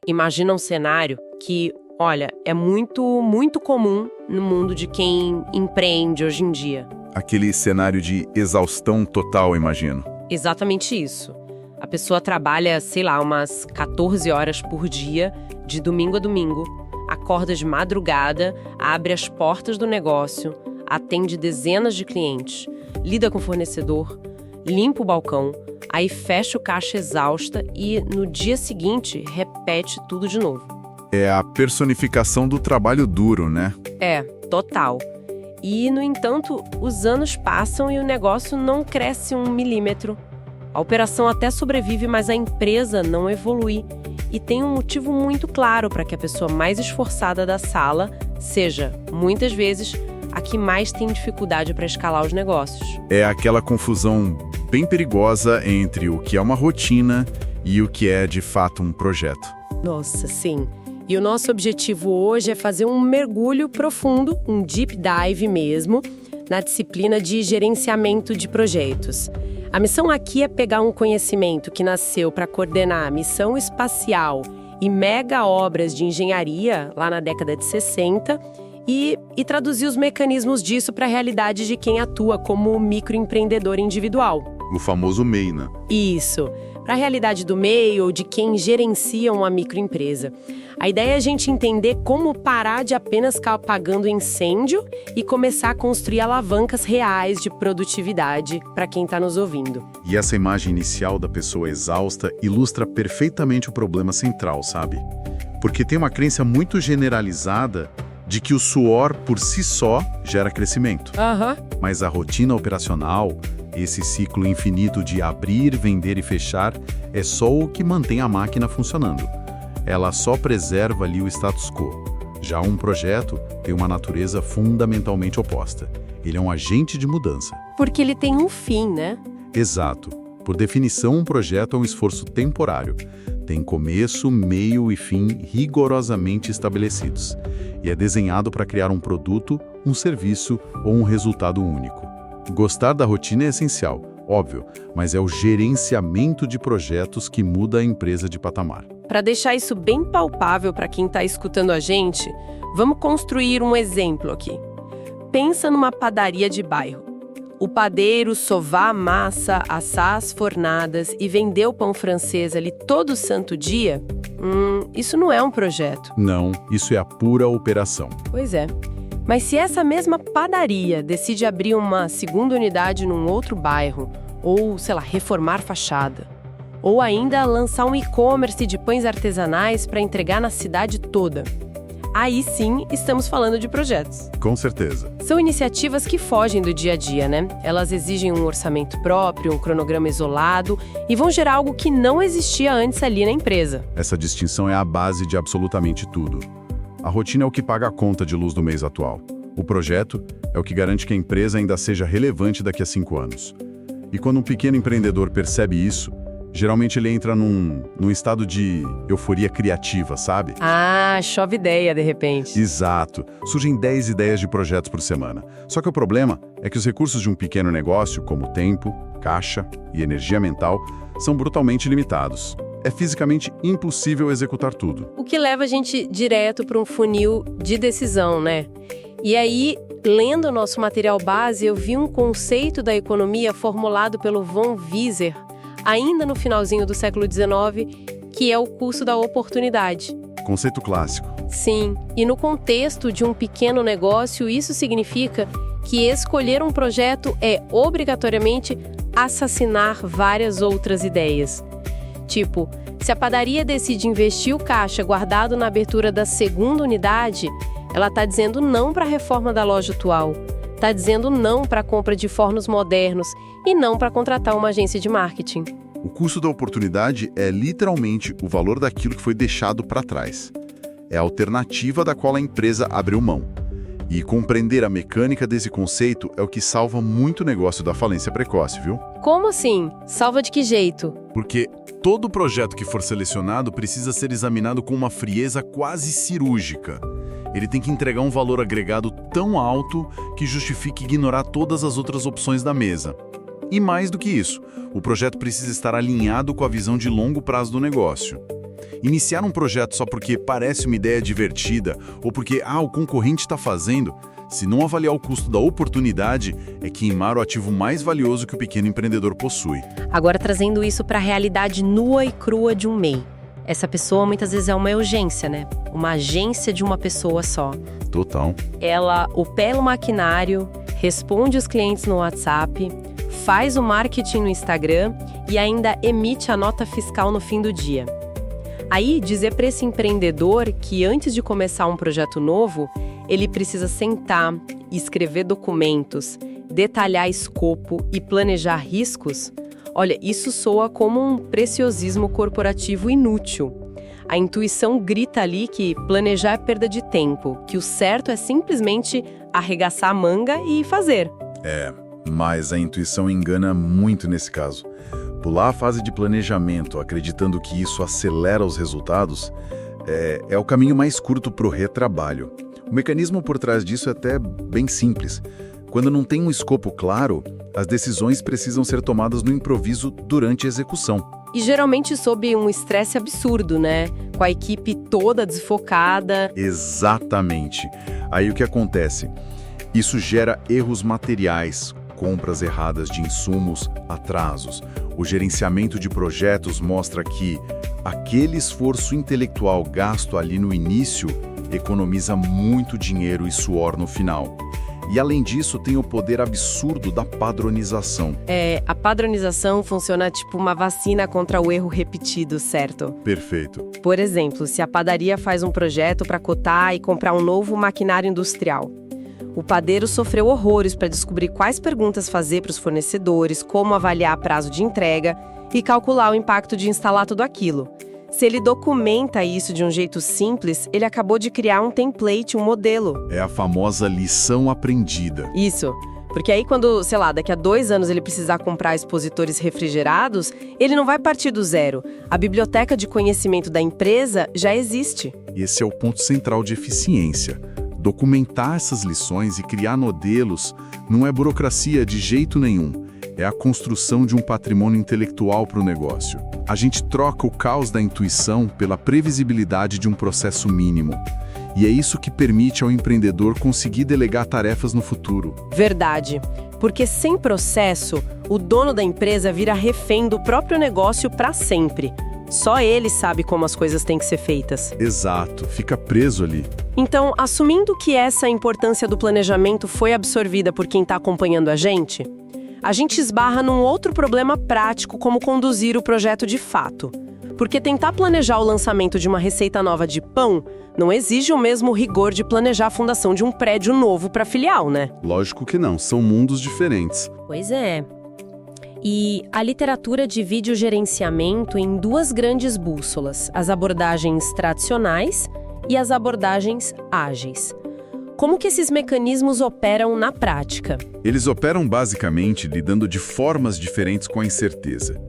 Imagina um cenário que, olha, é muito comum no mundo de quem empreende hoje em dia. Aquele cenário de exaustão total, imagino. Exatamente isso. A pessoa trabalha, sei lá, umas 14 horas por dia, de domingo a domingo, acorda de madrugada, abre as portas do negócio, atende dezenas de clientes, lida com o fornecedor, limpa o balcão, aí fecha o caixa exausta e, no dia seguinte, repete tudo de novo. É a personificação do trabalho duro, né? É, total. E, no entanto, os anos passam e o negócio não cresce 1 milímetro. A operação até sobrevive, mas a empresa não evolui. E tem um motivo muito claro para que a pessoa mais esforçada da sala seja, muitas vezes, a que mais tem dificuldade para escalar os negócios. É aquela confusão bem perigosa entre o que é uma rotina e o que é, de fato, um projeto. Nossa, sim. E o nosso objetivo hoje é fazer um mergulho profundo, um deep dive mesmo, na disciplina de gerenciamento de projetos. A missão aqui é pegar um conhecimento que nasceu para coordenar missão espacial e mega obras de engenharia lá na década de 60 e traduzir os mecanismos disso para a realidade de quem atua como microempreendedor individual. O famoso MEI, né? Isso, para a realidade do MEI ou de quem gerencia uma microempresa. A ideia é a gente entender como parar de apenas ficar apagando incêndio e começar a construir alavancas reais de produtividade para quem está nos ouvindo. E essa imagem inicial da pessoa exausta ilustra perfeitamente o problema central, sabe? Porque tem uma crença muito generalizada de que o suor por si só gera crescimento. Mas a rotina operacional, esse ciclo infinito de abrir, vender e fechar, é só o que mantém a máquina funcionando. Ela só preserva ali o status quo. Já um projeto tem uma natureza fundamentalmente oposta. Ele é um agente de mudança. Porque ele tem um fim, né? Exato. Por definição, um projeto é um esforço temporário. Tem começo, meio e fim rigorosamente estabelecidos. E é desenhado para criar um produto, um serviço ou um resultado único. Gostar da rotina é essencial, óbvio, mas é o gerenciamento de projetos que muda a empresa de patamar. Para deixar isso bem palpável para quem está escutando a gente, vamos construir um exemplo aqui. Pensa numa padaria de bairro. O padeiro sovar a massa, assar as fornadas e vender o pão francês ali todo santo dia? Isso não é um projeto. Não, isso é a pura operação. Pois é. Mas se essa mesma padaria decide abrir uma segunda unidade num outro bairro, ou, sei lá, reformar fachada, ou ainda lançar um e-commerce de pães artesanais para entregar na cidade toda, aí sim estamos falando de projetos. Com certeza. São iniciativas que fogem do dia a dia, né? Elas exigem um orçamento próprio, um cronograma isolado e vão gerar algo que não existia antes ali na empresa. Essa distinção é a base de absolutamente tudo. A rotina é o que paga a conta de luz do mês atual. O projeto é o que garante que a empresa ainda seja relevante daqui a 5 anos. E quando um pequeno empreendedor percebe isso, geralmente ele entra num estado de euforia criativa, sabe? Chove ideia de repente. Exato. Surgem 10 ideias de projetos por semana. Só que o problema é que os recursos de um pequeno negócio, como tempo, caixa e energia mental, são brutalmente limitados. É fisicamente impossível executar tudo. O que leva a gente direto para um funil de decisão, né? E aí, lendo o nosso material base, eu vi um conceito da economia formulado pelo von Wieser, ainda no finalzinho do século XIX, que é o custo da oportunidade. Conceito clássico. Sim, e no contexto de um pequeno negócio, isso significa que escolher um projeto é, obrigatoriamente, assassinar várias outras ideias. Tipo, se a padaria decide investir o caixa guardado na abertura da segunda unidade, ela está dizendo não para a reforma da loja atual, está dizendo não para a compra de fornos modernos e não para contratar uma agência de marketing. O custo da oportunidade é literalmente o valor daquilo que foi deixado para trás. É a alternativa da qual a empresa abriu mão. E compreender a mecânica desse conceito é o que salva muito o negócio da falência precoce, viu? Como assim? Salva de que jeito? Porque todo projeto que for selecionado precisa ser examinado com uma frieza quase cirúrgica. Ele tem que entregar um valor agregado tão alto que justifique ignorar todas as outras opções da mesa. E mais do que isso, o projeto precisa estar alinhado com a visão de longo prazo do negócio. Iniciar um projeto só porque parece uma ideia divertida ou porque o concorrente está fazendo, se não avaliar o custo da oportunidade, é queimar o ativo mais valioso que o pequeno empreendedor possui. Agora, trazendo isso para a realidade nua e crua de um MEI. Essa pessoa muitas vezes é uma urgência, né? Uma agência de uma pessoa só. Total. Ela opera o maquinário, responde os clientes no WhatsApp, faz o marketing no Instagram e ainda emite a nota fiscal no fim do dia. Aí, dizer para esse empreendedor que antes de começar um projeto novo, ele precisa sentar, escrever documentos, detalhar escopo e planejar riscos, olha, isso soa como um preciosismo corporativo inútil. A intuição grita ali que planejar é perda de tempo, que o certo é simplesmente arregaçar a manga e fazer. Mas a intuição engana muito nesse caso. Pular a fase de planejamento, acreditando que isso acelera os resultados, é o caminho mais curto para o retrabalho. O mecanismo por trás disso é até bem simples. Quando não tem um escopo claro, as decisões precisam ser tomadas no improviso durante a execução. E geralmente sob um estresse absurdo, né? Com a equipe toda desfocada. Exatamente. Aí o que acontece? Isso gera erros materiais, compras erradas de insumos, atrasos. O gerenciamento de projetos mostra que aquele esforço intelectual gasto ali no início economiza muito dinheiro e suor no final. E além disso, tem o poder absurdo da padronização. A padronização funciona tipo uma vacina contra o erro repetido, certo? Perfeito. Por exemplo, se a padaria faz um projeto para cotar e comprar um novo maquinário industrial. O padeiro sofreu horrores para descobrir quais perguntas fazer para os fornecedores, como avaliar prazo de entrega e calcular o impacto de instalar tudo aquilo. Se ele documenta isso de um jeito simples, ele acabou de criar um template, um modelo. É a famosa lição aprendida. Isso, porque aí quando, daqui a 2 anos ele precisar comprar expositores refrigerados, ele não vai partir do zero. A biblioteca de conhecimento da empresa já existe. Esse é o ponto central de eficiência. Documentar essas lições e criar modelos não é burocracia de jeito nenhum. É a construção de um patrimônio intelectual para o negócio. A gente troca o caos da intuição pela previsibilidade de um processo mínimo. E é isso que permite ao empreendedor conseguir delegar tarefas no futuro. Verdade. Porque sem processo, o dono da empresa vira refém do próprio negócio para sempre. Só ele sabe como as coisas têm que ser feitas. Exato, fica preso ali. Então, assumindo que essa importância do planejamento foi absorvida por quem está acompanhando a gente esbarra num outro problema prático como conduzir o projeto de fato. Porque tentar planejar o lançamento de uma receita nova de pão não exige o mesmo rigor de planejar a fundação de um prédio novo para filial, né? Lógico que não, são mundos diferentes. Pois é. E a literatura divide o gerenciamento em 2 grandes bússolas, as abordagens tradicionais e as abordagens ágeis. Como que esses mecanismos operam na prática? Eles operam basicamente lidando de formas diferentes com a incerteza.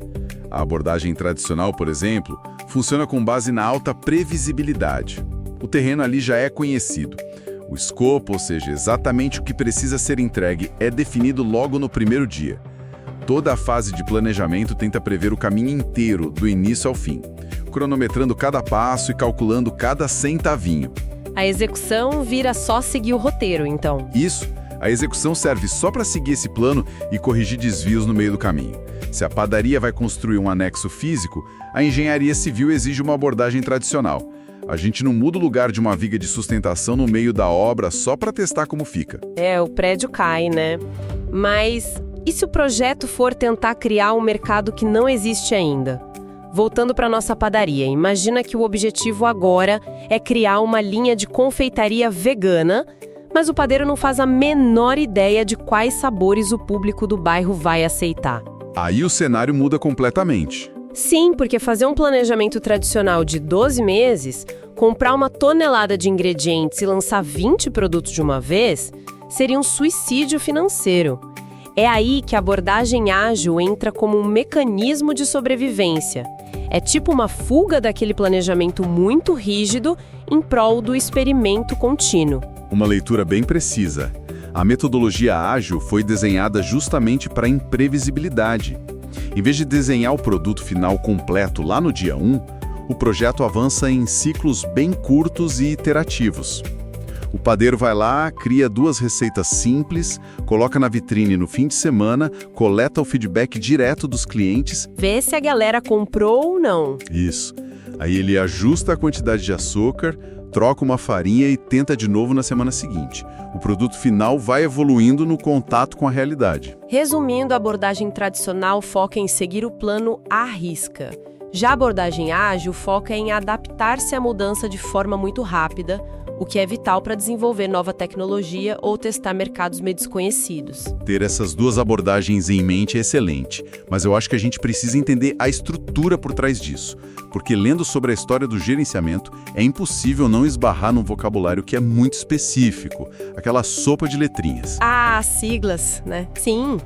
A abordagem tradicional, por exemplo, funciona com base na alta previsibilidade. O terreno ali já é conhecido. O escopo, ou seja, exatamente o que precisa ser entregue, é definido logo no primeiro dia. Toda a fase de planejamento tenta prever o caminho inteiro, do início ao fim, cronometrando cada passo e calculando cada centavinho. A execução vira só seguir o roteiro, então. Isso. A execução serve só para seguir esse plano e corrigir desvios no meio do caminho. Se a padaria vai construir um anexo físico, a engenharia civil exige uma abordagem tradicional. A gente não muda o lugar de uma viga de sustentação no meio da obra só para testar como fica. O prédio cai, né? Mas e se o projeto for tentar criar um mercado que não existe ainda? Voltando para nossa padaria, imagina que o objetivo agora é criar uma linha de confeitaria vegana, mas o padeiro não faz a menor ideia de quais sabores o público do bairro vai aceitar. Aí o cenário muda completamente. Sim, porque fazer um planejamento tradicional de 12 meses, comprar uma tonelada de ingredientes e lançar 20 produtos de uma vez, seria um suicídio financeiro. É aí que a abordagem ágil entra como um mecanismo de sobrevivência. É tipo uma fuga daquele planejamento muito rígido em prol do experimento contínuo. Uma leitura bem precisa. A metodologia ágil foi desenhada justamente para a imprevisibilidade. Em vez de desenhar o produto final completo lá no dia 1, o projeto avança em ciclos bem curtos e iterativos. O padeiro vai lá, cria 2 receitas simples, coloca na vitrine no fim de semana, coleta o feedback direto dos clientes. Vê se a galera comprou ou não. Isso. Aí ele ajusta a quantidade de açúcar, troca uma farinha e tenta de novo na semana seguinte. O produto final vai evoluindo no contato com a realidade. Resumindo, a abordagem tradicional foca em seguir o plano à risca. Já a abordagem ágil foca em adaptar-se à mudança de forma muito rápida, o que é vital para desenvolver nova tecnologia ou testar mercados meio desconhecidos. Ter essas 2 abordagens em mente é excelente, mas eu acho que a gente precisa entender a estrutura por trás disso, porque lendo sobre a história do gerenciamento, é impossível não esbarrar num vocabulário que é muito específico, aquela sopa de letrinhas. Ah, siglas, né? Sim.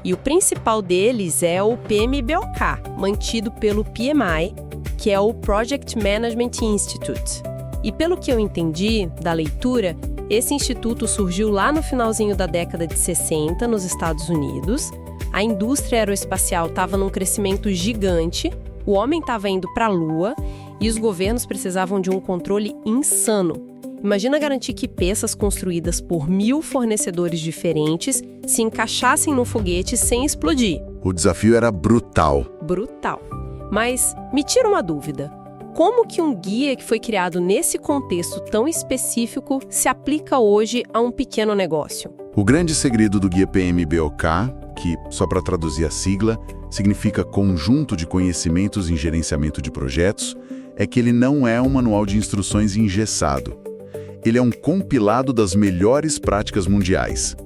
E o principal deles é o PMBOK, mantido pelo PMI, que é o Project Management Institute. E pelo que eu entendi da leitura, esse instituto surgiu lá no finalzinho da década de 60 nos Estados Unidos. A indústria aeroespacial estava num crescimento gigante, o homem estava indo para a Lua e os governos precisavam de um controle insano. Imagina garantir que peças construídas por 1000 fornecedores diferentes se encaixassem no foguete sem explodir. O desafio era brutal. Brutal. Mas me tira uma dúvida. Como que um guia que foi criado nesse contexto tão específico se aplica hoje a um pequeno negócio? O grande segredo do guia PMBOK, que, só para traduzir a sigla, significa Conjunto de Conhecimentos em Gerenciamento de Projetos, é que ele não é um manual de instruções engessado. Ele é um compilado das melhores práticas mundiais.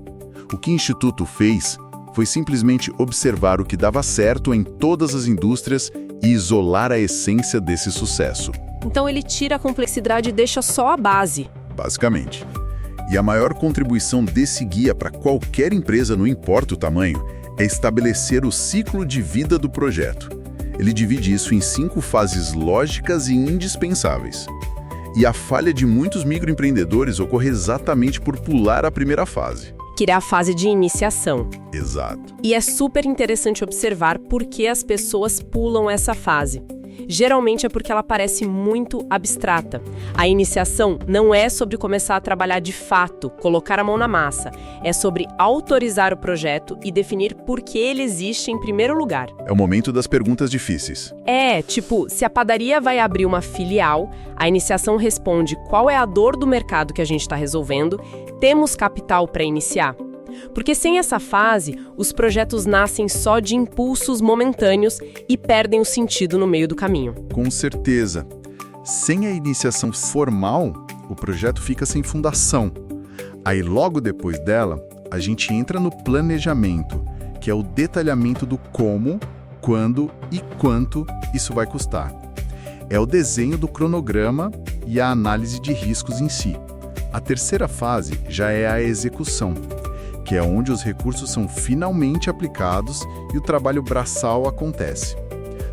O que o Instituto fez foi simplesmente observar o que dava certo em todas as indústrias e isolar a essência desse sucesso. Então ele tira a complexidade e deixa só a base. Basicamente. E a maior contribuição desse guia para qualquer empresa, não importa o tamanho, é estabelecer o ciclo de vida do projeto. Ele divide isso em 5 fases lógicas e indispensáveis. E a falha de muitos microempreendedores ocorre exatamente por pular a primeira fase. Que é a fase de iniciação. Exato. E é super interessante observar por que as pessoas pulam essa fase. Geralmente é porque ela parece muito abstrata. A iniciação não é sobre começar a trabalhar de fato, colocar a mão na massa. É sobre autorizar o projeto e definir por que ele existe em primeiro lugar. É o momento das perguntas difíceis. Tipo, se a padaria vai abrir uma filial, a iniciação responde qual é a dor do mercado que a gente está resolvendo, temos capital para iniciar? Porque sem essa fase, os projetos nascem só de impulsos momentâneos e perdem o sentido no meio do caminho. Com certeza. Sem a iniciação formal, o projeto fica sem fundação. Aí logo depois dela, a gente entra no planejamento, que é o detalhamento do como, quando e quanto isso vai custar. É o desenho do cronograma e a análise de riscos em si. A terceira fase já é a execução, que é onde os recursos são finalmente aplicados e o trabalho braçal acontece.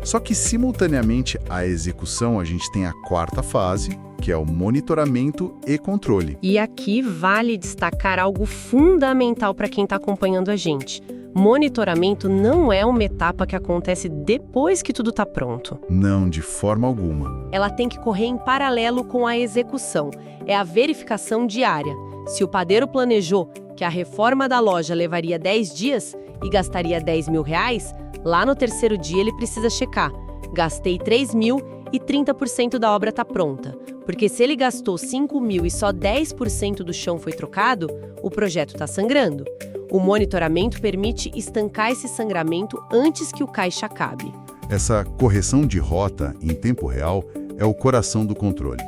Só que, simultaneamente à execução, a gente tem a quarta fase, que é o monitoramento e controle. E aqui vale destacar algo fundamental para quem está acompanhando a gente. Monitoramento não é uma etapa que acontece depois que tudo está pronto. Não, de forma alguma. Ela tem que correr em paralelo com a execução. É a verificação diária. Se o padeiro planejou que a reforma da loja levaria 10 dias e gastaria 10 mil reais, lá no terceiro dia ele precisa checar. Gastei 3 mil e 30% da obra está pronta. Porque se ele gastou 5 mil e só 10% do chão foi trocado, o projeto está sangrando. O monitoramento permite estancar esse sangramento antes que o caixa acabe. Essa correção de rota em tempo real é o coração do controle.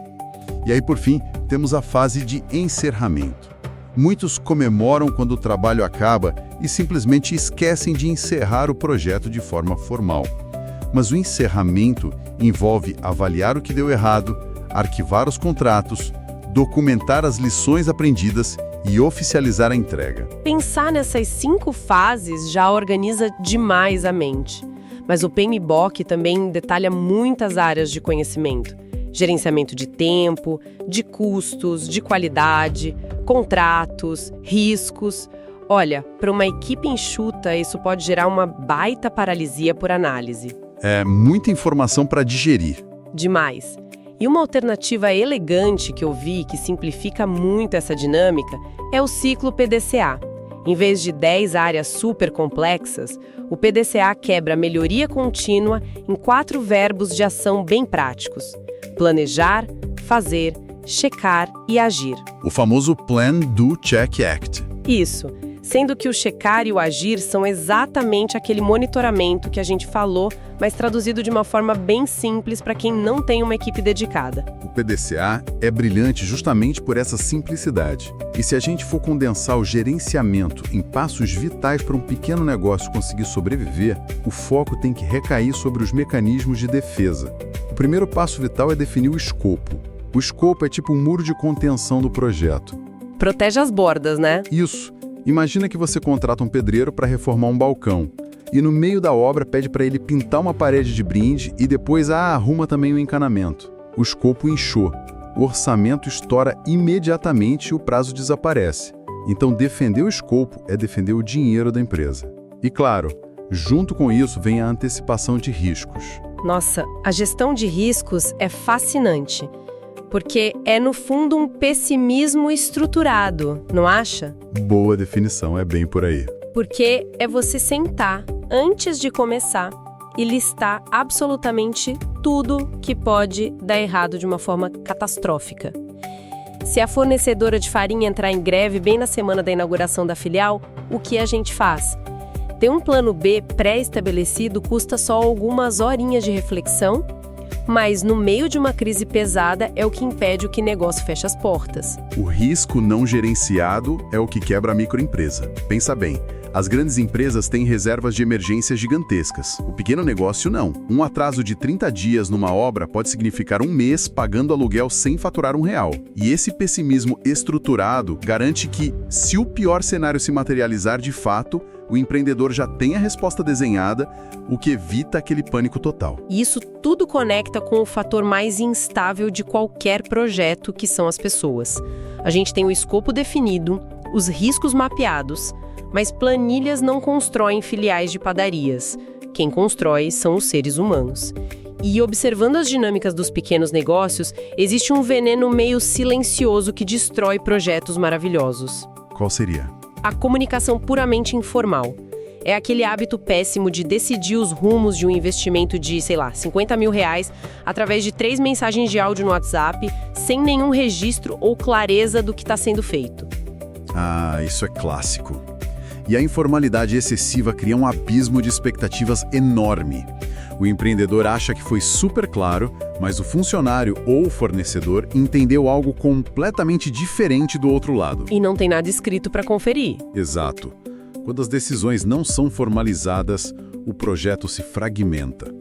E aí, por fim, temos a fase de encerramento. Muitos comemoram quando o trabalho acaba e simplesmente esquecem de encerrar o projeto de forma formal. Mas o encerramento envolve avaliar o que deu errado, arquivar os contratos, documentar as lições aprendidas e oficializar a entrega. Pensar nessas 5 fases já organiza demais a mente. Mas o PMBOK também detalha muitas áreas de conhecimento. Gerenciamento de tempo, de custos, de qualidade, contratos, riscos. Olha, para uma equipe enxuta, isso pode gerar uma baita paralisia por análise. É muita informação para digerir. Demais. E uma alternativa elegante que eu vi que simplifica muito essa dinâmica é o ciclo PDCA. Em vez de 10 áreas super complexas, o PDCA quebra a melhoria contínua em 4 verbos de ação bem práticos: planejar, fazer, checar e agir. O famoso Plan, Do, Check, Act. Isso, sendo que o checar e o agir são exatamente aquele monitoramento que a gente falou, mas traduzido de uma forma bem simples para quem não tem uma equipe dedicada. O PDCA é brilhante justamente por essa simplicidade. E se a gente for condensar o gerenciamento em passos vitais para um pequeno negócio conseguir sobreviver, o foco tem que recair sobre os mecanismos de defesa. O primeiro passo vital é definir o escopo. O escopo é tipo um muro de contenção do projeto. Protege as bordas, né? Isso. Imagina que você contrata um pedreiro para reformar um balcão. E no meio da obra pede para ele pintar uma parede de brinde e depois arruma também o encanamento. O escopo inchou. O orçamento estoura imediatamente e o prazo desaparece. Então defender o escopo é defender o dinheiro da empresa. E claro, junto com isso vem a antecipação de riscos. Nossa, a gestão de riscos é fascinante. Porque é, no fundo, um pessimismo estruturado, não acha? Boa definição, é bem por aí. Porque é você sentar antes de começar e listar absolutamente tudo que pode dar errado de uma forma catastrófica. Se a fornecedora de farinha entrar em greve bem na semana da inauguração da filial, o que a gente faz? Ter um plano B pré-estabelecido custa só algumas horinhas de reflexão, mas no meio de uma crise pesada é o que impede que o negócio feche as portas. O risco não gerenciado é o que quebra a microempresa. Pensa bem, as grandes empresas têm reservas de emergência gigantescas. O pequeno negócio não. Um atraso de 30 dias numa obra pode significar um mês pagando aluguel sem faturar R$1. E esse pessimismo estruturado garante que, se o pior cenário se materializar de fato, o empreendedor já tem a resposta desenhada, o que evita aquele pânico total. E isso tudo conecta com o fator mais instável de qualquer projeto, que são as pessoas. A gente tem o escopo definido, os riscos mapeados, mas planilhas não constroem filiais de padarias. Quem constrói são os seres humanos. E observando as dinâmicas dos pequenos negócios, existe um veneno meio silencioso que destrói projetos maravilhosos. Qual seria? A comunicação puramente informal. É aquele hábito péssimo de decidir os rumos de um investimento de, R$50 mil através de 3 mensagens de áudio no WhatsApp, sem nenhum registro ou clareza do que está sendo feito. Ah, isso é clássico. E a informalidade excessiva cria um abismo de expectativas enorme. O empreendedor acha que foi super claro, mas o funcionário ou o fornecedor entendeu algo completamente diferente do outro lado. E não tem nada escrito para conferir. Exato. Quando as decisões não são formalizadas, o projeto se fragmenta.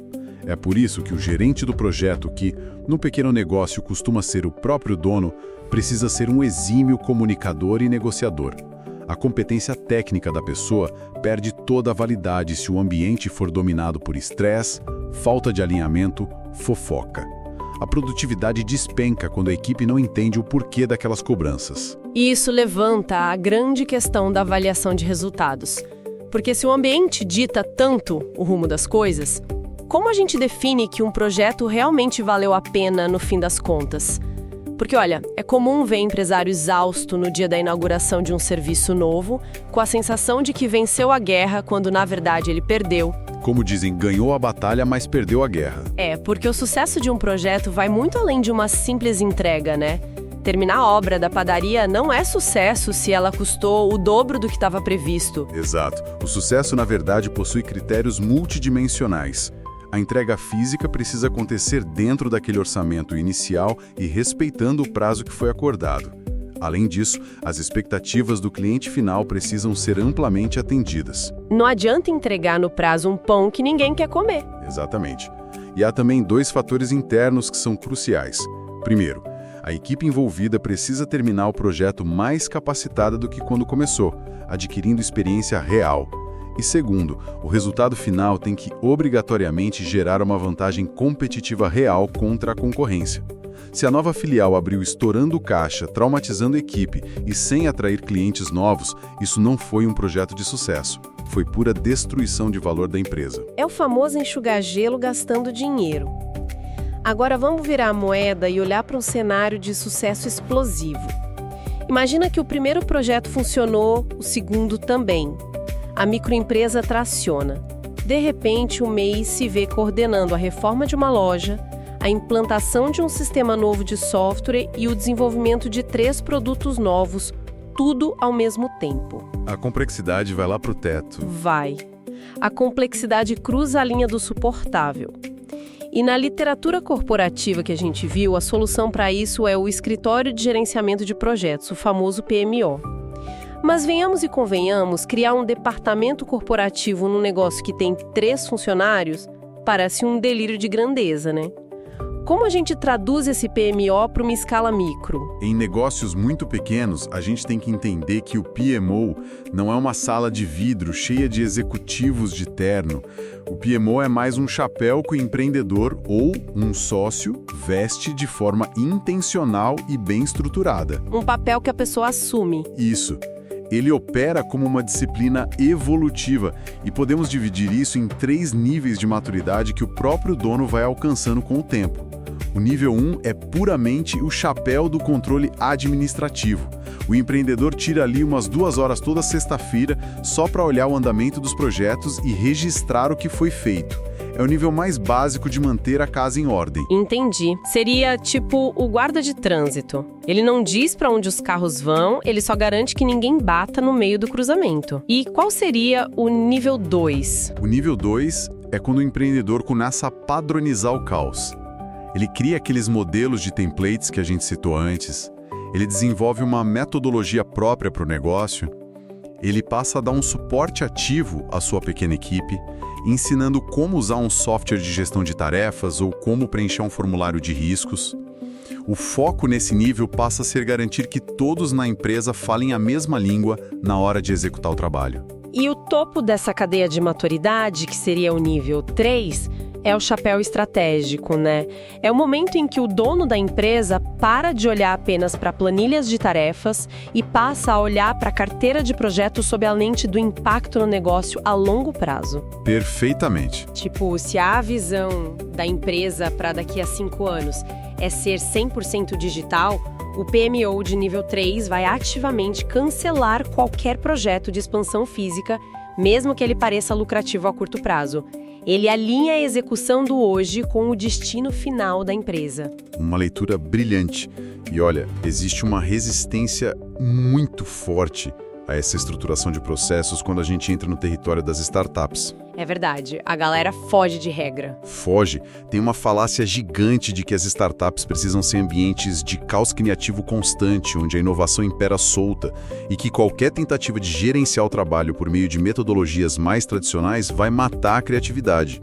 É por isso que o gerente do projeto, que no pequeno negócio costuma ser o próprio dono, precisa ser um exímio comunicador e negociador. A competência técnica da pessoa perde toda a validade se o ambiente for dominado por estresse, falta de alinhamento, fofoca. A produtividade despenca quando a equipe não entende o porquê daquelas cobranças. E isso levanta a grande questão da avaliação de resultados. Porque se o ambiente dita tanto o rumo das coisas, como a gente define que um projeto realmente valeu a pena no fim das contas? Porque, olha, é comum ver empresário exausto no dia da inauguração de um serviço novo, com a sensação de que venceu a guerra quando, na verdade, ele perdeu. Como dizem, ganhou a batalha, mas perdeu a guerra. É, porque o sucesso de um projeto vai muito além de uma simples entrega, né? Terminar a obra da padaria não é sucesso se ela custou o dobro do que estava previsto. Exato. O sucesso, na verdade, possui critérios multidimensionais. A entrega física precisa acontecer dentro daquele orçamento inicial e respeitando o prazo que foi acordado. Além disso, as expectativas do cliente final precisam ser amplamente atendidas. Não adianta entregar no prazo um pão que ninguém quer comer. Exatamente. E há também 2 fatores internos que são cruciais. Primeiro, a equipe envolvida precisa terminar o projeto mais capacitada do que quando começou, adquirindo experiência real. E segundo, o resultado final tem que obrigatoriamente gerar uma vantagem competitiva real contra a concorrência. Se a nova filial abriu estourando caixa, traumatizando a equipe e sem atrair clientes novos, isso não foi um projeto de sucesso. Foi pura destruição de valor da empresa. É o famoso enxugar gelo gastando dinheiro. Agora vamos virar a moeda e olhar para um cenário de sucesso explosivo. Imagina que o primeiro projeto funcionou, o segundo também. A microempresa traciona. De repente, o MEI se vê coordenando a reforma de uma loja, a implantação de um sistema novo de software e o desenvolvimento de 3 produtos novos, tudo ao mesmo tempo. A complexidade vai lá pro teto. Vai. A complexidade cruza a linha do suportável. E na literatura corporativa que a gente viu, a solução para isso é o Escritório de Gerenciamento de Projetos, o famoso PMO. Mas venhamos e convenhamos, criar um departamento corporativo num negócio que tem 3 funcionários parece um delírio de grandeza, né? Como a gente traduz esse PMO para uma escala micro? Em negócios muito pequenos, a gente tem que entender que o PMO não é uma sala de vidro cheia de executivos de terno. O PMO é mais um chapéu que o empreendedor ou um sócio veste de forma intencional e bem estruturada. Um papel que a pessoa assume. Isso. Ele opera como uma disciplina evolutiva e podemos dividir isso em 3 níveis de maturidade que o próprio dono vai alcançando com o tempo. O nível 1 é puramente o chapéu do controle administrativo. O empreendedor tira ali umas 2 horas toda sexta-feira só para olhar o andamento dos projetos e registrar o que foi feito. É o nível mais básico de manter a casa em ordem. Entendi. Seria tipo o guarda de trânsito. Ele não diz para onde os carros vão, ele só garante que ninguém bata no meio do cruzamento. E qual seria o nível 2? O nível 2 é quando o empreendedor começa a padronizar o caos. Ele cria aqueles modelos de templates que a gente citou antes. Ele desenvolve uma metodologia própria para o negócio. Ele passa a dar um suporte ativo à sua pequena equipe, ensinando como usar um software de gestão de tarefas ou como preencher um formulário de riscos. O foco nesse nível passa a ser garantir que todos na empresa falem a mesma língua na hora de executar o trabalho. E o topo dessa cadeia de maturidade, que seria o nível 3, é o chapéu estratégico, né? É o momento em que o dono da empresa para de olhar apenas para planilhas de tarefas e passa a olhar para a carteira de projetos sob a lente do impacto no negócio a longo prazo. Perfeitamente. Tipo, se a visão da empresa para daqui a 5 anos é ser 100% digital, o PMO de nível 3 vai ativamente cancelar qualquer projeto de expansão física, mesmo que ele pareça lucrativo a curto prazo. Ele alinha a execução do hoje com o destino final da empresa. Uma leitura brilhante. E olha, existe uma resistência muito forte a essa estruturação de processos quando a gente entra no território das startups. É verdade, a galera foge de regra. Foge. Tem uma falácia gigante de que as startups precisam ser ambientes de caos criativo constante, onde a inovação impera solta, e que qualquer tentativa de gerenciar o trabalho por meio de metodologias mais tradicionais vai matar a criatividade.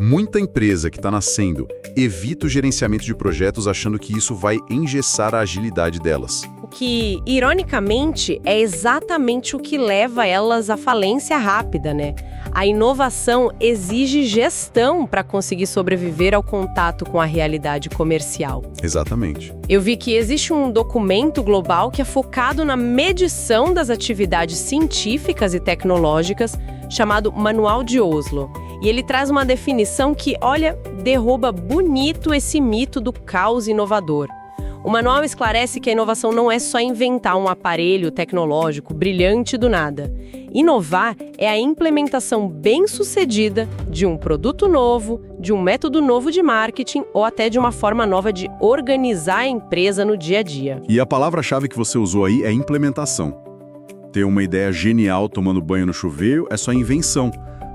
Muita empresa que está nascendo evita o gerenciamento de projetos achando que isso vai engessar a agilidade delas. O que, ironicamente, é exatamente o que leva elas à falência rápida, né? A inovação exige gestão para conseguir sobreviver ao contato com a realidade comercial. Exatamente. Eu vi que existe um documento global que é focado na medição das atividades científicas e tecnológicas, chamado Manual de Oslo. E ele traz uma definição que, olha, derruba bonito esse mito do caos inovador. O manual esclarece que a inovação não é só inventar um aparelho tecnológico brilhante do nada. Inovar é a implementação bem-sucedida de um produto novo, de um método novo de marketing ou até de uma forma nova de organizar a empresa no dia a dia. E a palavra-chave que você usou aí é implementação. Ter uma ideia genial tomando banho no chuveiro é só invenção.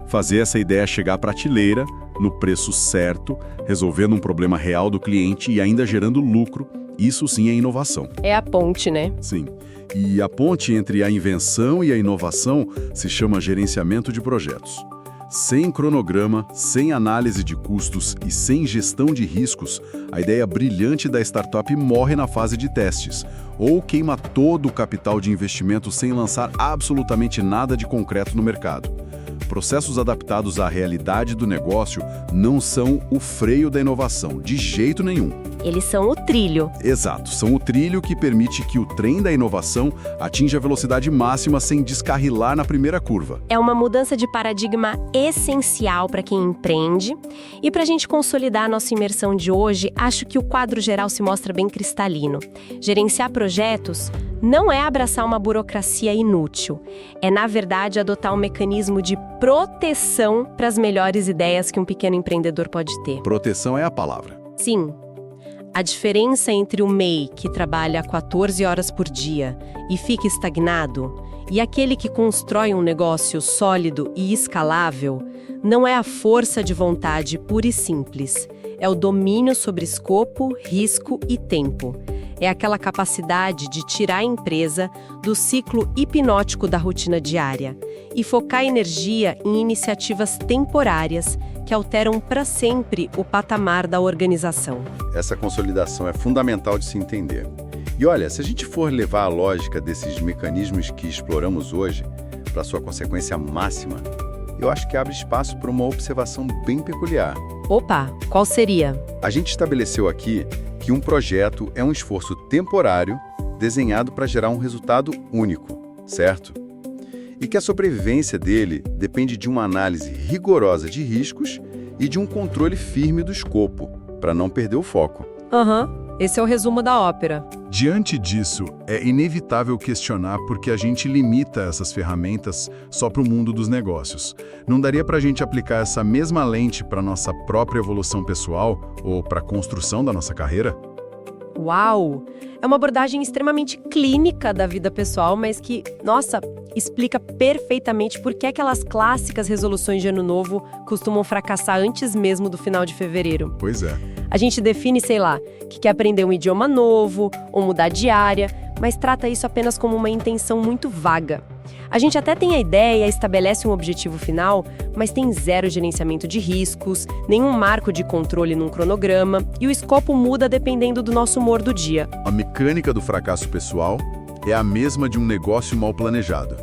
Fazer essa ideia chegar à prateleira, no preço certo, resolvendo um problema real do cliente e ainda gerando lucro, isso sim é inovação. É a ponte, né? Sim. E a ponte entre a invenção e a inovação se chama gerenciamento de projetos. Sem cronograma, sem análise de custos e sem gestão de riscos, a ideia brilhante da startup morre na fase de testes, ou queima todo o capital de investimento sem lançar absolutamente nada de concreto no mercado. Processos adaptados à realidade do negócio não são o freio da inovação, de jeito nenhum. Eles são o trilho. Exato, são o trilho que permite que o trem da inovação atinja a velocidade máxima sem descarrilar na primeira curva. É uma mudança de paradigma essencial para quem empreende. E para a gente consolidar a nossa imersão de hoje, acho que o quadro geral se mostra bem cristalino. Gerenciar projetos não é abraçar uma burocracia inútil. É, na verdade, adotar um mecanismo de proteção para as melhores ideias que um pequeno empreendedor pode ter. Proteção é a palavra. Sim. A diferença entre o MEI, que trabalha 14 horas por dia e fica estagnado, e aquele que constrói um negócio sólido e escalável, não é a força de vontade pura e simples. É o domínio sobre escopo, risco e tempo. É aquela capacidade de tirar a empresa do ciclo hipnótico da rotina diária e focar energia em iniciativas temporárias que alteram para sempre o patamar da organização. Essa consolidação é fundamental de se entender. E olha, se a gente for levar a lógica desses mecanismos que exploramos hoje para sua consequência máxima, eu acho que abre espaço para uma observação bem peculiar. Opa, qual seria? A gente estabeleceu aqui que um projeto é um esforço temporário desenhado para gerar um resultado único, certo? E que a sobrevivência dele depende de uma análise rigorosa de riscos e de um controle firme do escopo, para não perder o foco. Esse é o resumo da ópera. Diante disso, é inevitável questionar por que a gente limita essas ferramentas só para o mundo dos negócios. Não daria para a gente aplicar essa mesma lente para nossa própria evolução pessoal ou para a construção da nossa carreira? Uau! É uma abordagem extremamente clínica da vida pessoal, mas que, nossa, explica perfeitamente por que aquelas clássicas resoluções de ano novo costumam fracassar antes mesmo do final de fevereiro. Pois é. A gente define, sei lá, que quer aprender um idioma novo ou mudar de área, mas trata isso apenas como uma intenção muito vaga. A gente até tem a ideia, estabelece um objetivo final, mas tem zero gerenciamento de riscos, nenhum marco de controle num cronograma e o escopo muda dependendo do nosso humor do dia. A mecânica do fracasso pessoal é a mesma de um negócio mal planejado.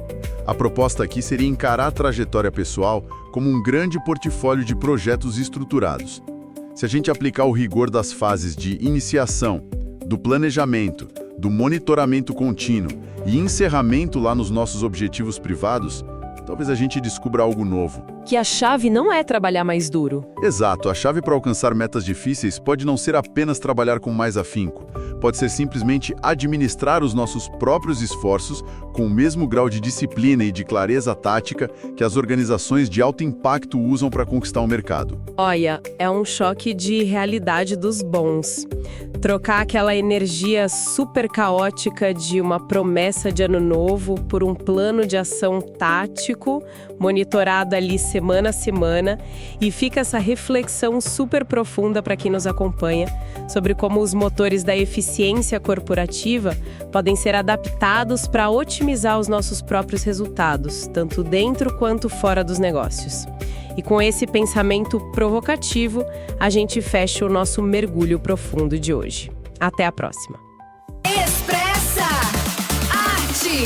A proposta aqui seria encarar a trajetória pessoal como um grande portfólio de projetos estruturados. Se a gente aplicar o rigor das fases de iniciação, do planejamento, do monitoramento contínuo e encerramento lá nos nossos objetivos privados, talvez a gente descubra algo novo. Que a chave não é trabalhar mais duro. Exato, a chave para alcançar metas difíceis pode não ser apenas trabalhar com mais afinco. Pode ser simplesmente administrar os nossos próprios esforços com o mesmo grau de disciplina e de clareza tática que as organizações de alto impacto usam para conquistar o mercado. Olha, é um choque de realidade dos bons. Trocar aquela energia super caótica de uma promessa de ano novo por um plano de ação tático, monitorado ali semana a semana, e fica essa reflexão super profunda para quem nos acompanha sobre como os motores da eficiência corporativa podem ser adaptados para otimizar os nossos próprios resultados, tanto dentro quanto fora dos negócios. E com esse pensamento provocativo, a gente fecha o nosso mergulho profundo de hoje. Até a próxima. Expressa Arte.